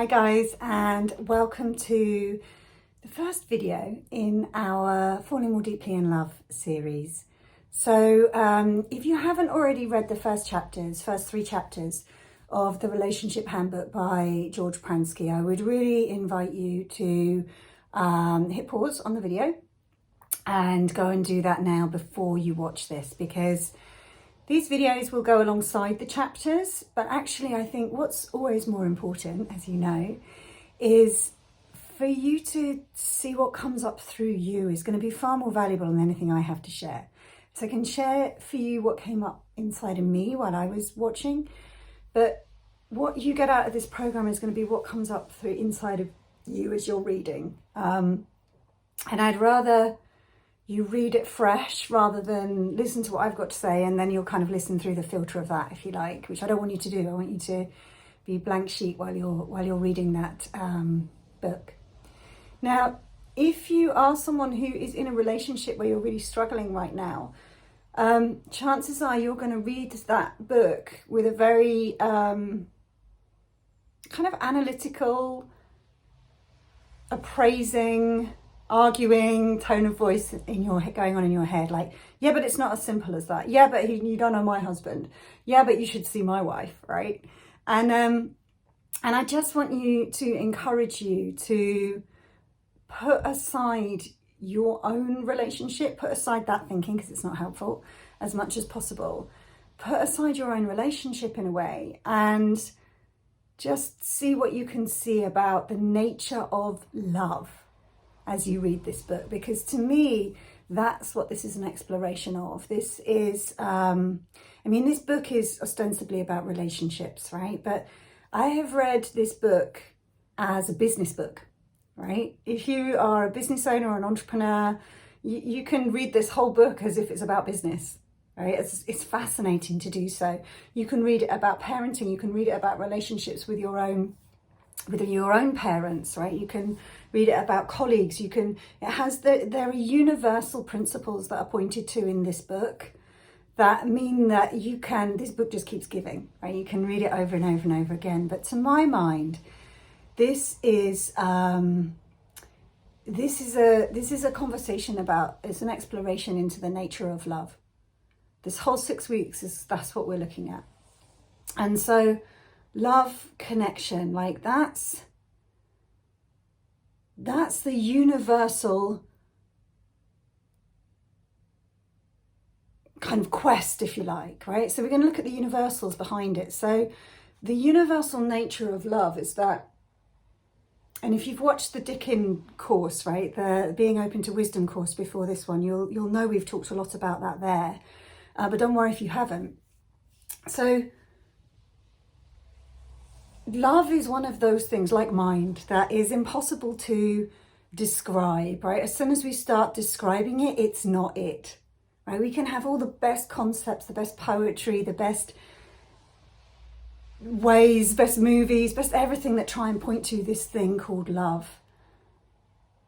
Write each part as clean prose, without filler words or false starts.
Hi guys, and welcome to the first video in our Falling More Deeply in Love series. So if you haven't already read the first three chapters of the Relationship Handbook by George Pransky, I would really invite you to hit pause on the video and go and do that now before you watch this, because these videos will go alongside the chapters, but actually I think what's always more important, as you know, is for you to see what comes up through you is going to be far more valuable than anything I have to share. So I can share for you what came up inside of me while I was watching, but what you get out of this program is going to be what comes up through inside of you as you're reading. And I'd rather you read it fresh rather than listen to what I've got to say and then you'll kind of listen through the filter of that, if you like, which I don't want you to do. I want you to be blank sheet while you're reading that book. Now, if you are someone who is in a relationship where you're really struggling right now, chances are you're going to read that book with a very kind of analytical, appraising, arguing tone of voice going on in your head, like, yeah, but it's not as simple as that. Yeah, but you don't know my husband. Yeah, but you should see my wife, right? And I just want to encourage you to put aside your own relationship, put aside that thinking, because it's not helpful, as much as possible. Put aside your own relationship in a way and just see what you can see about the nature of love as you read this book, because to me, that's what this is an exploration of. This is, this book is ostensibly about relationships, right? But I have read this book as a business book, right? If you are a business owner or an entrepreneur, you can read this whole book as if it's about business, right? It's fascinating to do so. You can read it about parenting. You can read it about relationships with your own parents, right? You can read it about colleagues. There are universal principles that are pointed to in this book that mean that this book just keeps giving, right? You can read it over and over and over again. But to my mind, this is a conversation about, it's an exploration into the nature of love. This whole 6 weeks that's what we're looking at. And so love, connection, like that's the universal kind of quest, if you like, right? So we're going to look at the universals behind it. So the universal nature of love is that, and if you've watched the Dickin course, right, the Being Open to Wisdom course before this one, you'll know we've talked a lot about that there. But don't worry if you haven't. So love is one of those things, like mind, that is impossible to describe, right? As soon as we start describing it, it's not it, right? We can have all the best concepts, the best poetry, the best ways, best movies, best everything that try and point to this thing called love.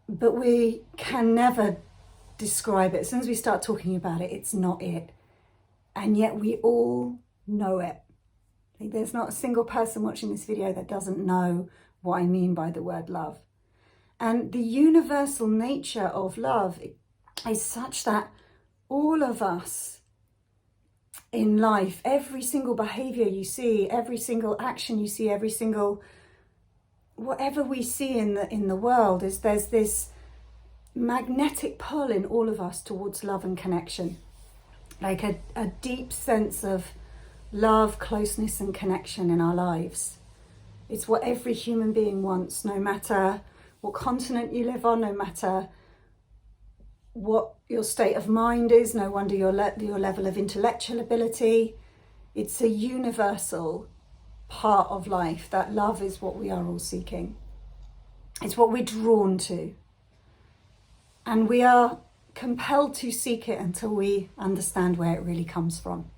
But we can never describe it. As soon as we start talking about it, it's not it. And yet we all know it. There's not a single person watching this video that doesn't know what I mean by the word love. And the universal nature of love is such that all of us in life, every single behavior you see, every single action you see, every single whatever we see in the world, there's this magnetic pull in all of us towards love and connection, like a deep sense of love, closeness and connection in our lives. It's what every human being wants, no matter what continent you live on, no matter what your state of mind is, no wonder your level of intellectual ability. It's a universal part of life that love is what we are all seeking. It's what we're drawn to. And we are compelled to seek it until we understand where it really comes from.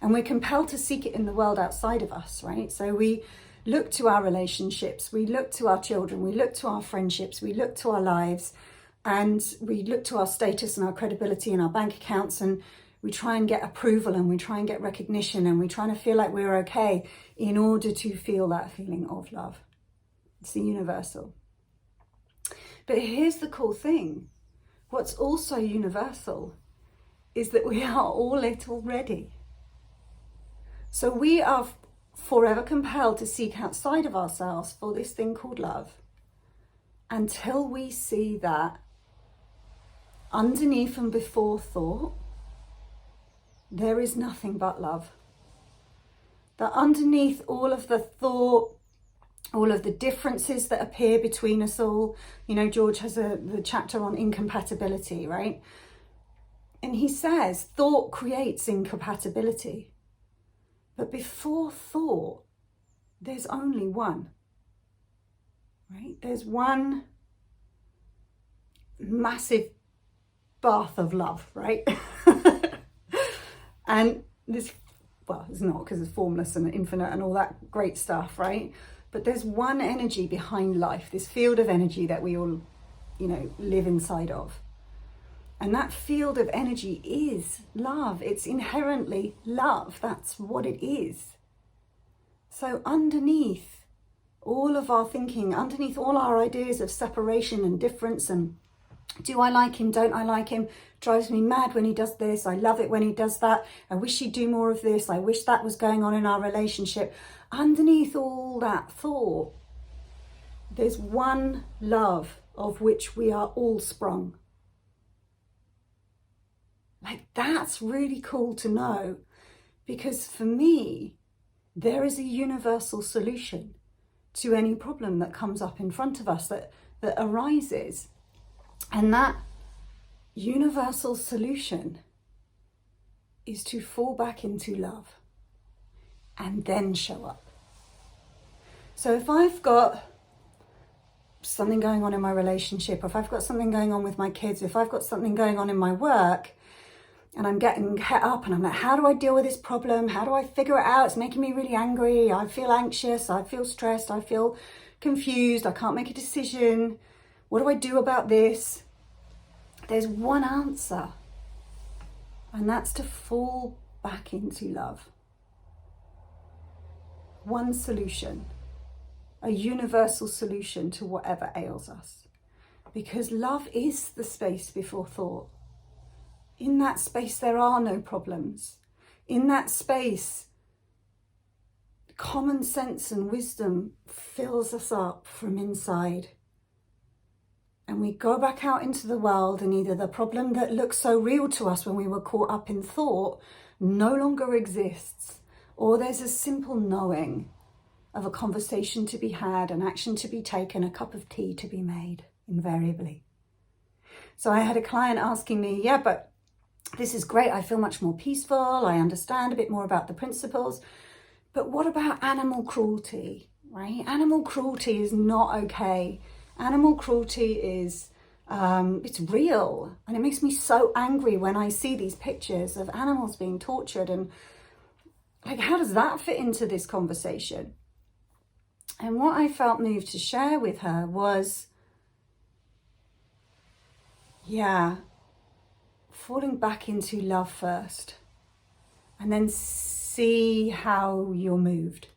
And we're compelled to seek it in the world outside of us, right? So we look to our relationships, we look to our children, we look to our friendships, we look to our lives, and we look to our status and our credibility and our bank accounts, and we try and get approval and we try and get recognition and we try to feel like we're okay in order to feel that feeling of love. It's a universal. But here's the cool thing. What's also universal is that we are all it already. So we are forever compelled to seek outside of ourselves for this thing called love until we see that underneath and before thought, there is nothing but love. That underneath all of the thought, all of the differences that appear between us all, you know, George has the chapter on incompatibility, right? And he says thought creates incompatibility. But before thought, there's only one, right? There's one massive bath of love, right? And this, well, it's not, because it's formless and infinite and all that great stuff, right? But there's one energy behind life, this field of energy that we all, you know, live inside of. And that field of energy is love. It's inherently love. That's what it is. So underneath all of our thinking, underneath all our ideas of separation and difference and do I like him, don't I like him, drives me mad when he does this, I love it when he does that, I wish he'd do more of this, I wish that was going on in our relationship. Underneath all that thought, there's one love of which we are all sprung. Like, that's really cool to know, because for me, there is a universal solution to any problem that comes up in front of us, that arises. And that universal solution is to fall back into love and then show up. So if I've got something going on in my relationship, or if I've got something going on with my kids, if I've got something going on in my work, and I'm getting het up and I'm like, how do I deal with this problem? How do I figure it out? It's making me really angry. I feel anxious. I feel stressed. I feel confused. I can't make a decision. What do I do about this? There's one answer, and that's to fall back into love. One solution, a universal solution to whatever ails us. Because love is the space before thought. In that space, there are no problems. In that space, common sense and wisdom fills us up from inside. And we go back out into the world, and either the problem that looks so real to us when we were caught up in thought no longer exists, or there's a simple knowing of a conversation to be had, an action to be taken, a cup of tea to be made, invariably. So I had a client asking me, yeah, but this is great. I feel much more peaceful. I understand a bit more about the principles. But what about animal cruelty, right? Animal cruelty is not okay. Animal cruelty is, it's real. And it makes me so angry when I see these pictures of animals being tortured. And like, how does that fit into this conversation? And what I felt moved to share with her was, yeah, falling back into love first, and then see how you're moved.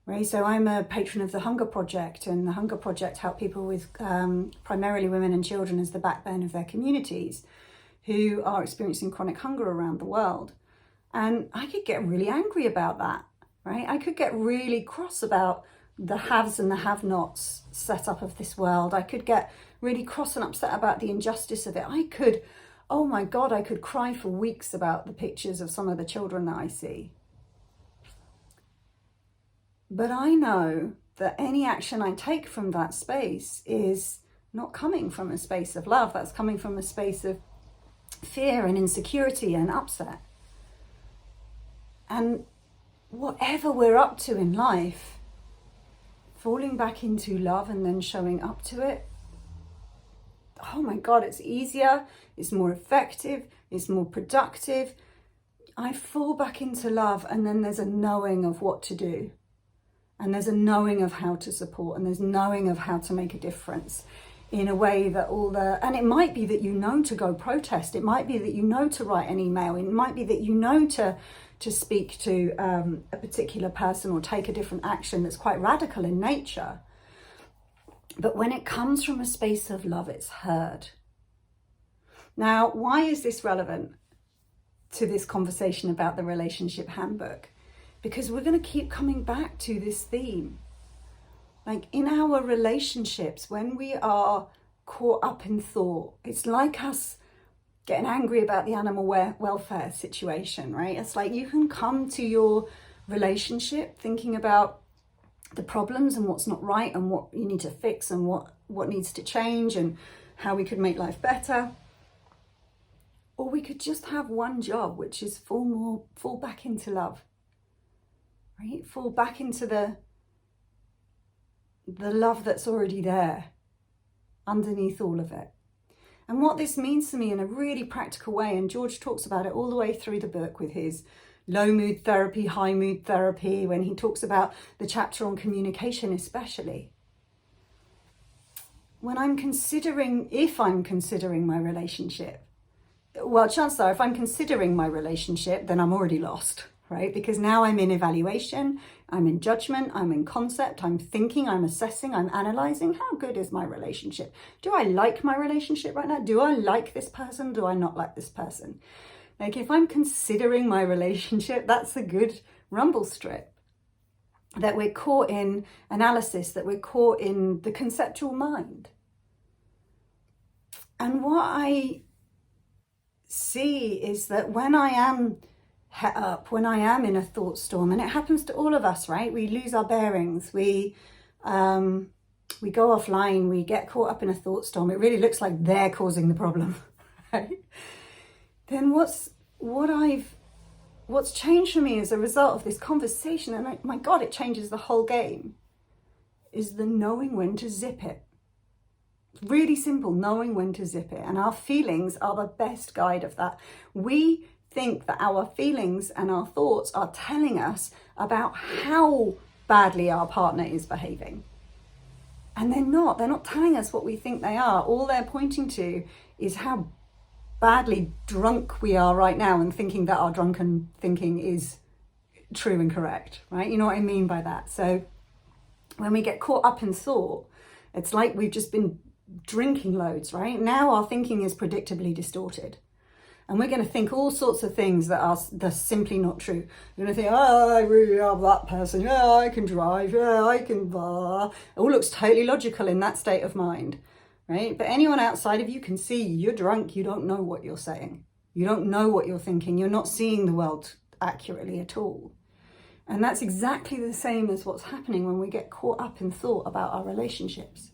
Right, so I'm a patron of the Hunger Project, and the Hunger Project help people with primarily women and children as the backbone of their communities who are experiencing chronic hunger around the world. And I could get really angry about that, right? I could get really cross about the haves and the have-nots setup of this world. I could get really cross and upset about the injustice of it. I could, oh my God, I could cry for weeks about the pictures of some of the children that I see. But I know that any action I take from that space is not coming from a space of love. That's coming from a space of fear and insecurity and upset. And whatever we're up to in life, falling back into love and then showing up to it, oh my God, it's easier, it's more effective, it's more productive. I fall back into love, and then there's a knowing of what to do. And there's a knowing of how to support, and there's knowing of how to make a difference in a way that and it might be that you know to go protest. It might be that you know to write an email. It might be that you know to speak to a particular person or take a different action that's quite radical in nature. But when it comes from a space of love, it's heard. Now, why is this relevant to this conversation about the relationship handbook? Because we're going to keep coming back to this theme. Like in our relationships, when we are caught up in thought, it's like us getting angry about the animal welfare situation, right? It's like you can come to your relationship thinking about the problems and what's not right and what you need to fix and what needs to change and how we could make life better. Or we could just have one job, which is fall back into love, right? Fall back into the love that's already there underneath all of it. And what this means to me in a really practical way, and George talks about it all the way through the book with his low mood therapy, high mood therapy, when he talks about the chapter on communication especially. If I'm considering my relationship, well, chances are if I'm considering my relationship, then I'm already lost, right? Because now I'm in evaluation, I'm in judgment, I'm in concept, I'm thinking, I'm assessing, I'm analyzing. How good is my relationship? Do I like my relationship right now? Do I like this person? Do I not like this person? Like if I'm considering my relationship, that's a good rumble strip. That we're caught in analysis, that we're caught in the conceptual mind. And what I see is that when I am het up, when I am in a thought storm, and it happens to all of us, right? We lose our bearings, we go offline, we get caught up in a thought storm. It really looks like they're causing the problem, right? Then what's changed for me as a result of this conversation, and my God, it changes the whole game, is the knowing when to zip it. Really simple, knowing when to zip it. And our feelings are the best guide of that. We think that our feelings and our thoughts are telling us about how badly our partner is behaving. And they're not telling us what we think they are. All they're pointing to is how badly drunk we are right now and thinking that our drunken thinking is true and correct, right? You know what I mean by that? So when we get caught up in thought, it's like we've just been drinking loads, right? Now our thinking is predictably distorted. And we're going to think all sorts of things that's simply not true. We're going to think, oh, I really love that person. Yeah, I can drive. Yeah, I can blah. It all looks totally logical in that state of mind, right? But anyone outside of you can see you're drunk. You don't know what you're saying. You don't know what you're thinking. You're not seeing the world accurately at all. And that's exactly the same as what's happening when we get caught up in thought about our relationships.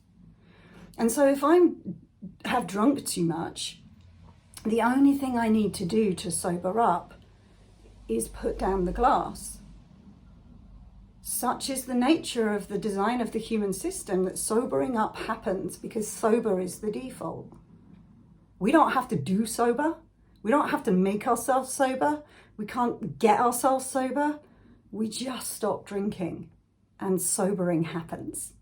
And so if I have drunk too much, the only thing I need to do to sober up is put down the glass. Such is the nature of the design of the human system that sobering up happens because sober is the default. We don't have to do sober. We don't have to make ourselves sober. We can't get ourselves sober. We just stop drinking and sobering happens.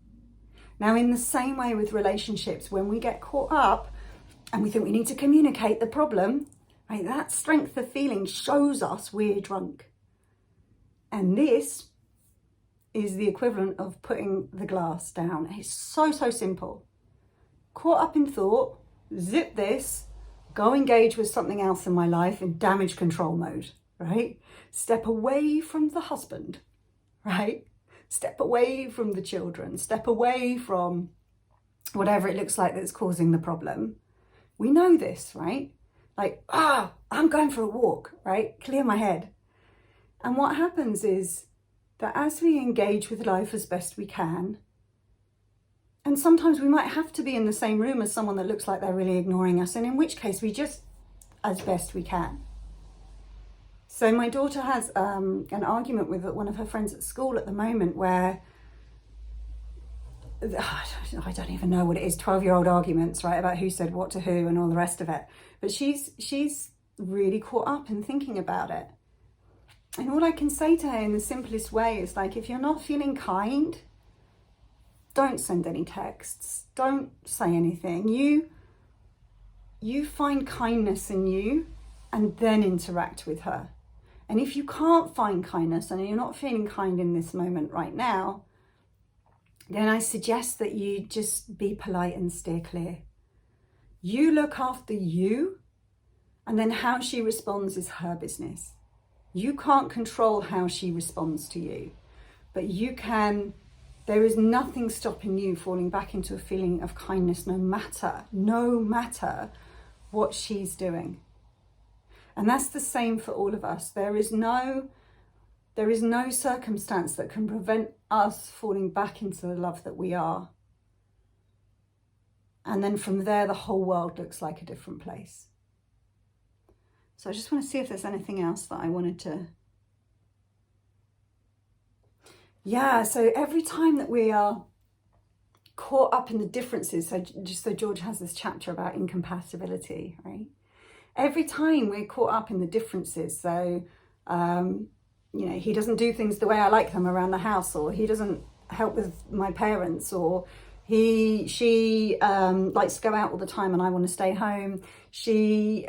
Now, in the same way with relationships, when we get caught up and we think we need to communicate the problem, right, that strength of feeling shows us we're drunk. And this is the equivalent of putting the glass down. It's so simple. Caught up in thought, zip this, go engage with something else in my life in damage control mode, right? Step away from the husband, right? Step away from the children, step away from whatever it looks like that's causing the problem. We know this, right? Like, I'm going for a walk, right? Clear my head. And what happens is that as we engage with life as best we can, and sometimes we might have to be in the same room as someone that looks like they're really ignoring us, and in which case we just, as best we can. So my daughter has an argument with one of her friends at school at the moment where, I don't even know what it is, 12-year-old arguments, right, about who said what to who and all the rest of it. But she's really caught up in thinking about it. And all I can say to her in the simplest way is like, if you're not feeling kind, don't send any texts. Don't say anything. You find kindness in you and then interact with her. And if you can't find kindness and you're not feeling kind in this moment right now, then I suggest that you just be polite and steer clear. You look after you, and then how she responds is her business. You can't control how she responds to you, but you can. There is nothing stopping you falling back into a feeling of kindness, no matter what she's doing. And that's the same for all of us. There is no circumstance that can prevent us falling back into the love that we are. And then from there, the whole world looks like a different place. So I just want to see if there's anything else that I wanted to... Yeah, so every time that we are caught up in the differences, so George has this chapter about incompatibility, right? Every time we're caught up in the differences, so, he doesn't do things the way I like them around the house, or he doesn't help with my parents, or she likes to go out all the time and I want to stay home. She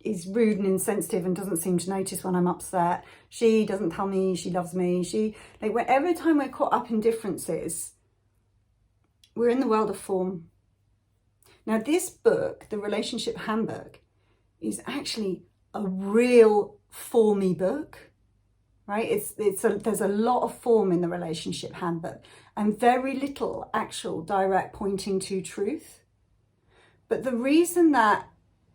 is rude and insensitive and doesn't seem to notice when I'm upset. She doesn't tell me she loves me. Every time we're caught up in differences, we're in the world of form. Now, this book, the Relationship Handbook, is actually a real formy book. Right? There's a lot of form in the Relationship Handbook and very little actual direct pointing to truth. But the reason that,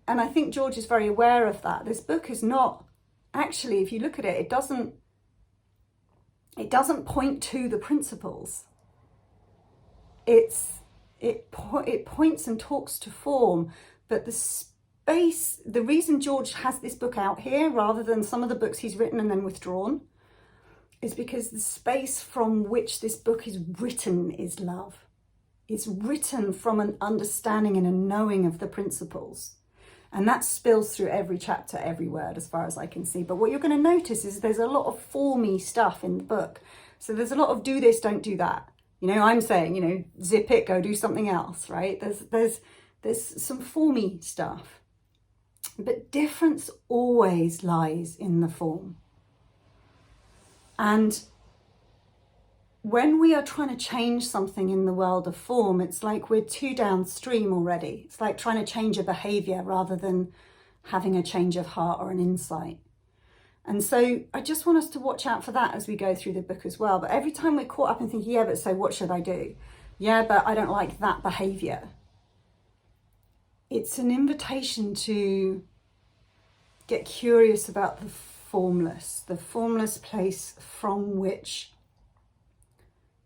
and I think George is very aware of that, this book is not actually, if you look at it, it doesn't point to the principles. It points and talks to form, but the reason George has this book out here rather than some of the books he's written and then withdrawn is because the space from which this book is written is love. It's written from an understanding and a knowing of the principles. And that spills through every chapter, every word, as far as I can see. But what you're going to notice is there's a lot of formy stuff in the book. So there's a lot of do this, don't do that. I'm saying, zip it, go do something else, right? There's some formy stuff. But difference always lies in the form. And when we are trying to change something in the world of form, it's like we're too downstream already. It's like trying to change a behavior rather than having a change of heart or an insight. And so I just want us to watch out for that as we go through the book as well. But every time we're caught up in thinking, yeah, but so what should I do? Yeah, but I don't like that behavior. It's an invitation to get curious about the formless place from which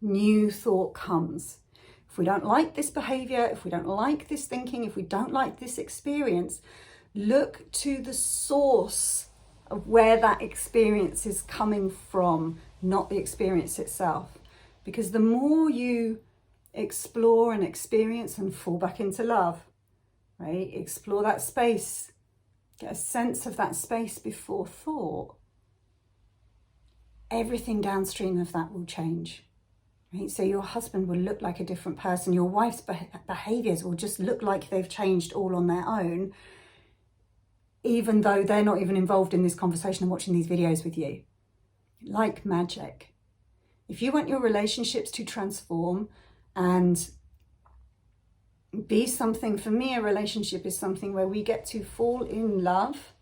new thought comes. If we don't like this behavior, if we don't like this thinking, if we don't like this experience, look to the source of where that experience is coming from, not the experience itself. Because the more you explore and experience and fall back into love, right? Explore that space, get a sense of that space before thought, everything downstream of that will change. Right? So your husband will look like a different person. Your wife's behaviors will just look like they've changed all on their own, even though they're not even involved in this conversation and watching these videos with you. Like magic. If you want your relationships to transform and be something, for me, a relationship is something where we get to fall in love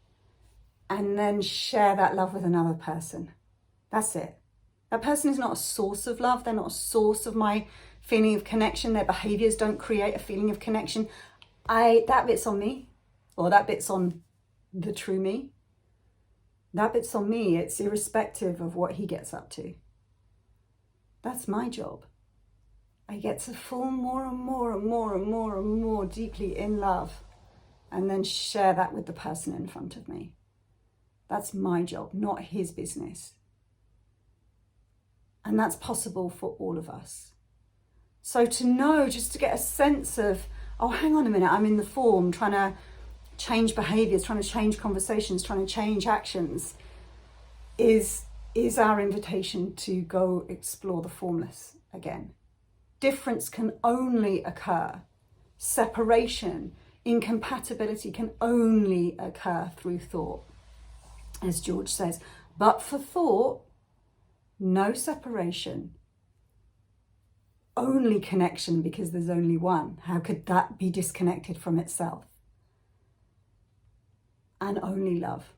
and then share that love with another person. That's it. That person is not a source of love. They're not a source of my feeling of connection. Their behaviors don't create a feeling of connection. That bit's on me, or that bit's on the true me. That bit's on me. It's irrespective of what he gets up to. That's my job. I get to fall more and more and more and more and more deeply in love and then share that with the person in front of me. That's my job, not his business. And that's possible for all of us. So to know, just to get a sense of, oh, hang on a minute, I'm in the form, trying to change behaviors, trying to change conversations, trying to change actions, is our invitation to go explore the formless again. Difference can only occur. Separation, incompatibility can only occur through thought, as George says. But for thought, no separation, only connection because there's only one. How could that be disconnected from itself? And only love.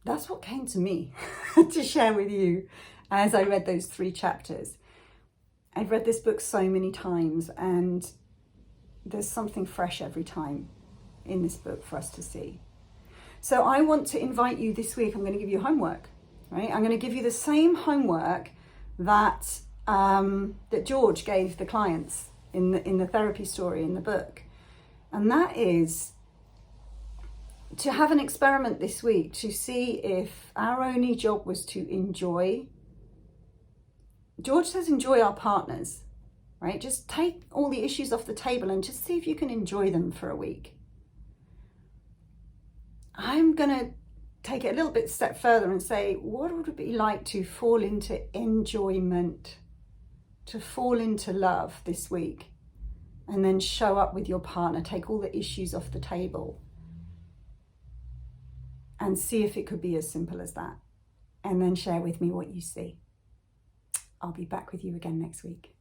That's what came to me to share with you as I read those 3 chapters. I've read this book so many times, and there's something fresh every time in this book for us to see. So I want to invite you this week. I'm going to give you homework, right? I'm going to give you the same homework that that George gave the clients in the therapy story in the book, and that is to have an experiment this week to see if our only job was to enjoy. George says enjoy our partners, right? Just take all the issues off the table and just see if you can enjoy them for a week. I'm going to take it a little bit step further and say, what would it be like to fall into enjoyment, to fall into love this week, and then show up with your partner, take all the issues off the table, and see if it could be as simple as that. And then share with me what you see. I'll be back with you again next week.